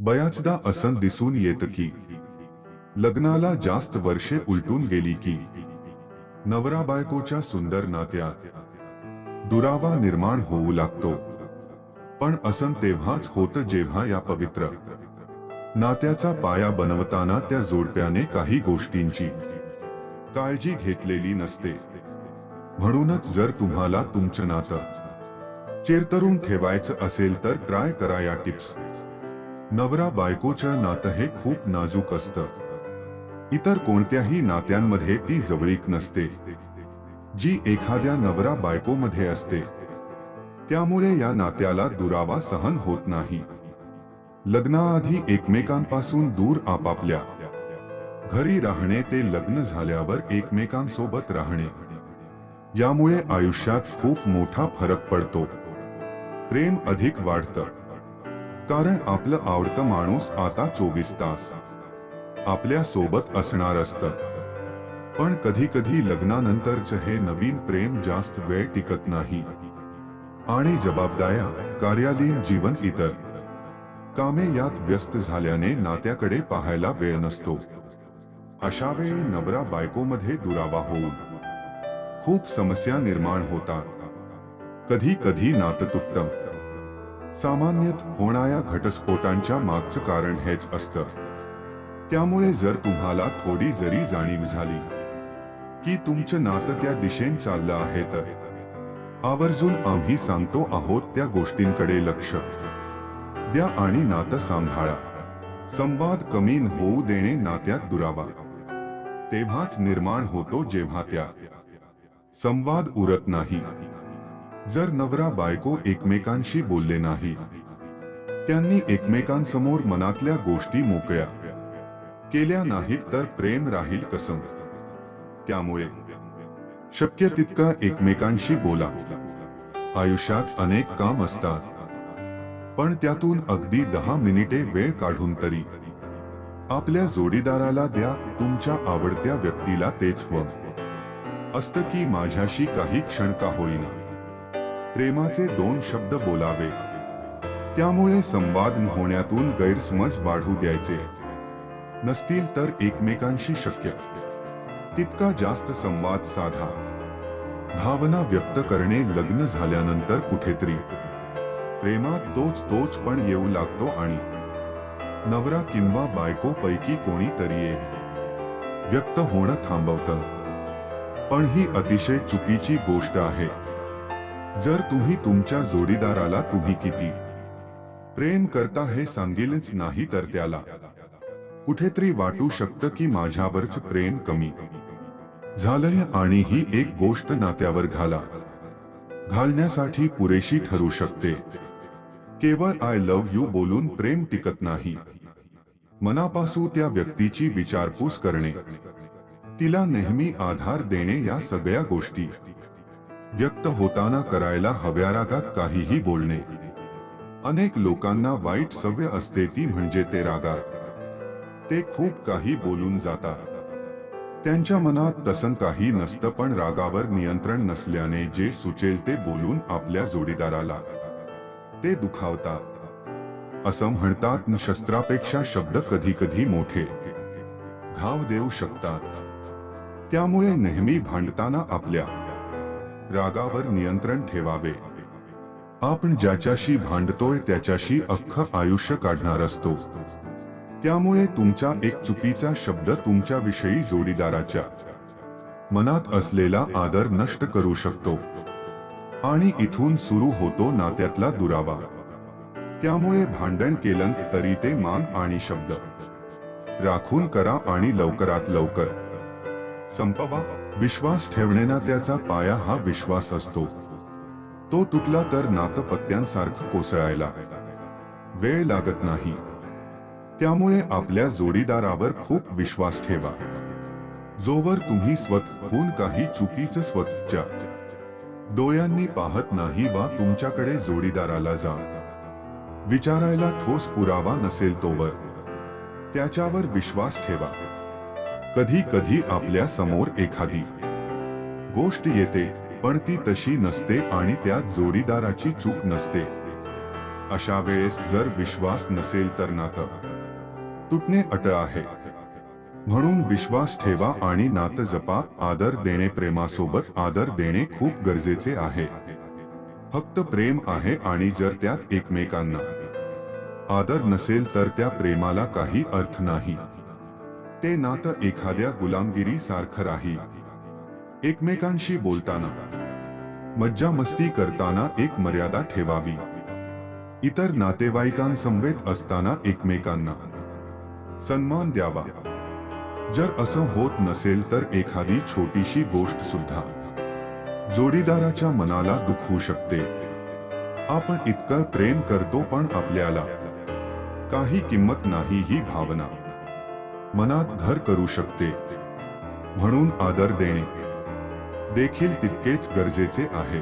बऱ्याचदा असं दिसून येतं की लग्नाला जास्त वर्षे उलटून गेली की नवरा बायकोच्या सुंदर नात्यात दुरावा निर्माण होऊ लागतो. पण असं तेव्हाच होतं जेव्हा या पवित्र नात्याचा पाया बनवताना त्या जोडप्याने काही गोष्टींची काळजी घेतलेली नसते. म्हणूनच जर तुम्हाला तुमचं नातं चिरतरून ठेवायचं असेल तर ट्राय करा या टिप्स. नवरा बायकोचं नातं हे खूप नाजूक असतं. इतर कोणत्याही नात्यांमध्ये ती जवळीक नसते जी एखाद्या नवरा बायकोमध्ये असते. त्यामुळे या नात्याला दुरावा सहन होत नाही. लग्नाआधी एकमेकांपासून दूर आपापल्या घरी राहणे ते लग्न झाल्यावर एकमेकांसोबत राहणे, यामुळे आयुष्यात खूप मोठा फरक पडतो. प्रेम अधिक वाढतं, कारण आपलं आवडतं माणूस आता 24 तास आपल्या सोबत असणार असतं. पण कधी कधी लग्नानंतरचं हे नवीन प्रेम जास्त वेळ टिकत नाही आणि जबाबदाऱ्या, कार्यालयीन जीवन, इतर कामे यात व्यस्त झाल्याने नात्याकडे पाहायला वेळ नसतो. अशा वेळी नवरा बायकोमध्ये दुरावा होऊन खूप समस्या निर्माण होतात. कधी कधी नातं तुटतं. सामान्यत होणाऱ्या घटस्फोटांच्या मागचं कारण हेच असतं. त्यामुळे जर तुम्हाला थोडी जरी जाणीव झाली की तुमचं नातं त्या दिशेने चाललं आहे तर आवर्जून आम्ही सांगतो आहोत त्या गोष्टींकडे लक्ष द्या आणि नातं सांभाळा. संवाद कमी होऊ देणे. नात्यात दुरावा तेव्हाच निर्माण होतो जेव्हा त्या संवाद उरत नाही. जर नवरा बायको एकमेकांशी बोलले नाही, त्यांनी एकमेकांसमोर मनातल्या गोष्टी मोकळ्या केल्या नाहीत तर प्रेम राहील कसं? त्यामुळे शक्य तितका एकमेकांशी बोला. आयुष्यात अनेक काम असतात, पण त्यातून अगदी 10 मिनिटे वेळ काढून तरी आपल्या जोडीदाराला द्या. तुमच्या आवडत्या व्यक्तीला तेच हवं असतं की माझ्याशी काही क्षण का होईना प्रेमाचे 2 शब्द बोलावे. त्यामुळे संवाद होण्यातून गैरसमज वाढू द्यायचे नसतील तर एकमेकांशी शक्य तितका जास्त संवाद साधा. भावना व्यक्त करणे. लग्न झाल्यानंतर कुठेतरी प्रेमात तोच पण येऊ लागतो आणि नवरा किंवा बायको पैकी कोणीतरी एक व्यक्त होणं थांबवतं. पण ही अतिशय चुकीची गोष्ट आहे. जर तुम्ही तुमच्या जोडीदाराला तुम्ही किती प्रेम करता हे सांगितलेच नाही तर त्याला कुठेतरी वाटू शकतं की माझ्यावरच प्रेम कमी झालंय आणि ही एक गोष्ट नात्यावर घालण्यासाठी पुरेशी ठरू शकते. केवळ आय लव्ह यू बोलून प्रेम टिकत नाही. मनापासून त्या व्यक्तीची विचारपूस करणे, तिला नेहमी आधार देणे, या सगळ्या गोष्टी व्यक्त होताना करायला हव्या. रागात काहीही बोलणे. अनेक लोकांना वाईट सवय असते ती म्हणजे ते रागात ते खूप काही बोलून जातात. त्यांच्या मनात तसं काही नसतं, पण रागावर नियंत्रण नसल्याने जे सुचेल ते बोलून आपल्या जोडीदाराला ते दुखावतात. असं म्हणतात शस्त्रापेक्षा शब्द कधी कधी मोठे घाव देऊ शकतात. त्यामुळे नेहमी भांडताना आपल्या रागावर नियंत्रण ठेवावे. आपण ज्याच्याशी भांडतोय त्याच्याशी अख्खं आयुष्य काढणार असतो. त्यामुळे तुमचा एक चुकीचा शब्द तुमच्याविषयी जोडीदाराच्या मनात असलेला आदर नष्ट करू शकतो आणि इथून सुरू होतो नात्यातला दुरावा. त्यामुळे भांडण केलं तरी ते मान आणि शब्द राखून करा आणि लवकरात लवकर संपवा. विश्वास ठेवणे. नात्याचा पाया हा विश्वास असतो. तो तुटला तर नातं पत्त्यांसारखं कोसळायला वेळ लागत नाही. त्यामुळे आपल्या जोडीदारावर खूप विश्वास ठेवा. जोवर तुम्ही स्वतःहून काही चुकीचं स्वतःच्या डोळ्यांनी पाहत नाही वा तुमच्याकडे जोडीदाराला विचारायला ठोस पुरावा नसेल तोवर त्याच्यावर विश्वास ठेवा. कधी कधी आपल्या समोर एखादी गोष्ट येते पण ती तशी नसते आणि त्यात जोडीदाराची चूक नसते. अशा वेळेस जर विश्वास नसेल तर नातं तुटणे अट आहे. म्हणून विश्वास ठेवा आणि नातं जपा. आदर देणे, प्रेमासोबत आदर देणे खूप गरजेचे आहे. फक्त प्रेम आहे आणि जर त्यात एकमेकांना आदर नसेल तर त्या प्रेमाला काही अर्थ नाही. ते नातं एखाद्या गुलामगिरी सारखं राहील. एकमेकांशी बोलताना, मज्जा मस्ती करताना एक मर्यादा ठेवावी. इतर नातेवाईकांसमवेत असताना एकमेकांना सन्मान द्यावा. जर असं होत नसेल तर एखादी छोटीशी गोष्ट सुद्धा जोडीदाराच्या मनाला दुखवू शकते. आपण इतकं प्रेम करतो पण आपल्याला काही किंमत नाही ही भावना मनात घर करू शकते. म्हणून आदर देणे देखील तितकेच गरजेचे आहे.